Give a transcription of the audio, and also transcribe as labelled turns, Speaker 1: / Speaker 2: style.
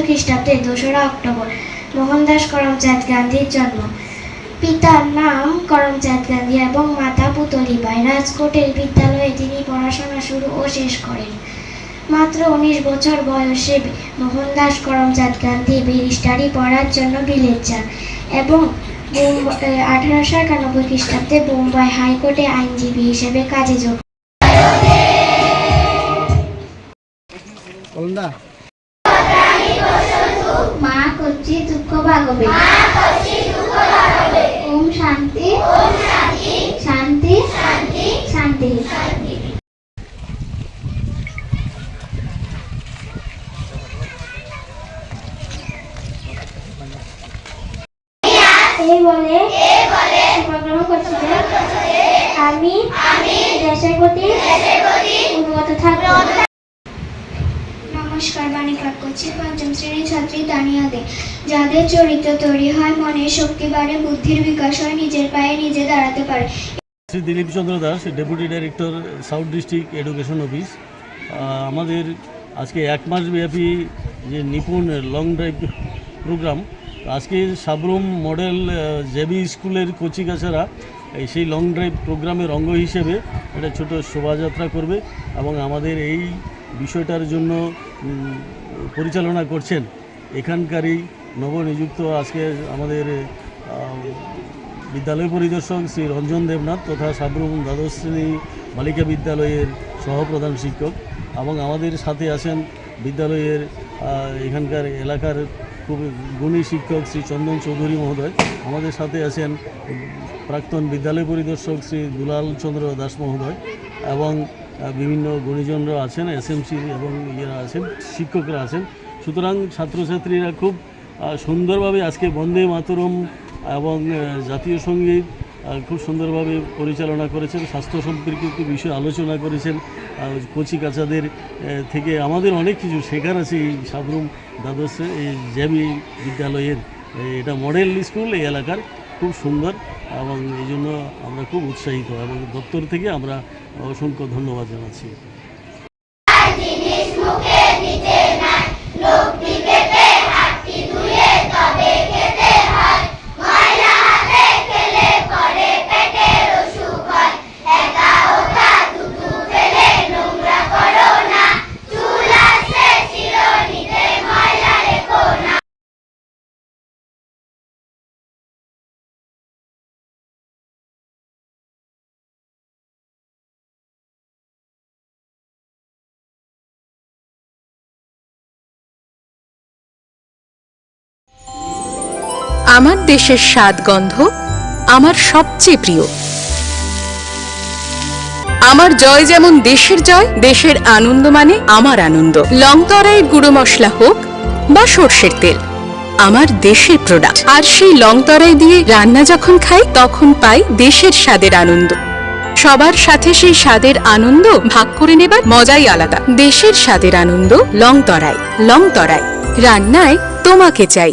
Speaker 1: খ্রিস্টাব্দে 2রা অক্টোবর মোহনদাস করমচাঁদ গান্ধীর জন্ম। পিতার নাম করমচাঁদ গান্ধী এবং মাতা পুতলিবাই। রাজকোটের বিদ্যালয়ে তিনি পড়াশোনা শুরু ও শেষ করেন। মাত্র 19 বছর বয়সে মোহনদাস করমচাঁদ গান্ধী ব্যারিস্টারি পড়ার জন্য বিলেত যান এবং 1891 খ্রিস্টাব্দে বোম্বাই হাইকোর্টে আইনজীবী হিসেবে কাজে যোগ দেন। মা কচ্ছি দুঃখ ভাগবে, ওম শান্তি শান্তি শান্তি। এই বলে উপগ্রহ করছি যে আমি দেশের প্রতি অনুগত থাকব। নমস্কার, বাণী পাঠ করছি 5ম শ্রেণীর ছাত্রী তানিয়া দে। যাদের চরিত্র তৈরি হয়, মনের শক্তি বাড়ে, বুদ্ধির বিকাশ হয়, নিজের পায়ে নিজে দাঁড়াতে পারে।
Speaker 2: Shri Dilip Chandra Das, deputy director, south district education office. আমাদের আজকে 1 মাস ব্যাপী যে নিপুণ লং ড্রাইভ প্রোগ্রাম, আজকে সাবরুম মডেল জেবি স্কুলের কচিকাচারা সেই লং ড্রাইভ প্রোগ্রামের অঙ্গ হিসেবে একটা ছোট শোভাযাত্রা করবে এবং আমাদের এই বিষয়টার জন্য পরিচালনা করছেন এখানকারই নবনিযুক্ত আজকে আমাদের বিদ্যালয় পরিদর্শক শ্রী রঞ্জন দেবনাথ তথা সাবরুম দ্বাদশ শ্রেণী বালিকা বিদ্যালয়ের সহপ্রধান শিক্ষক এবং আমাদের সাথে আছেন বিদ্যালয়ের এখানকার এলাকার খুব গুণী শিক্ষক শ্রী চন্দন চৌধুরী মহোদয়। আমাদের সাথে আছেন প্রাক্তন বিদ্যালয় পরিদর্শক শ্রী দুলাল চন্দ্র দাস মহোদয় এবং বিভিন্ন গুণীজনরা আছেন, এসএমসি এবং ইয়েরা আছেন, শিক্ষকরা আছেন। সুতরাং ছাত্রছাত্রীরা খুব সুন্দরভাবে আজকে বন্দে মাতরম এবং জাতীয় সঙ্গীত খুব সুন্দরভাবে পরিচালনা করেছেন। স্বাস্থ্য সম্পর্কিত বিষয় আলোচনা করেছেন। কচিকাচাদের থেকে আমাদের অনেক কিছু শেখার আছে এই সাবরুম দ্বাদশ এই জেবি বিদ্যালয়ের। এটা মডেল স্কুল এই এলাকার, খুব সুন্দর এবং এই জন্য আমরা খুব উৎসাহিত এবং দপ্তর থেকে আমরা অসংখ্য ধন্যবাদ জানাচ্ছি।
Speaker 3: আমার দেশের স্বাদ গন্ধ আমার সবচেয়ে প্রিয়। আমার জয় যেমন দেশের জয়, দেশের আনন্দ মানে আমার আনন্দ। লংতরাইয়ের গুঁড়ো মশলা হোক বা সর্ষের তেল, আমার দেশের প্রোডাক্ট। আর সেই লংতরাই দিয়ে রান্না যখন খাই তখন পাই দেশের স্বাদের আনন্দ। সবার সাথে সেই স্বাদের আনন্দ ভাগ করে নেবার মজাই আলাদা। দেশের স্বাদের আনন্দ লংতরাই। লংতরাই, রান্নায় তোমাকে চাই।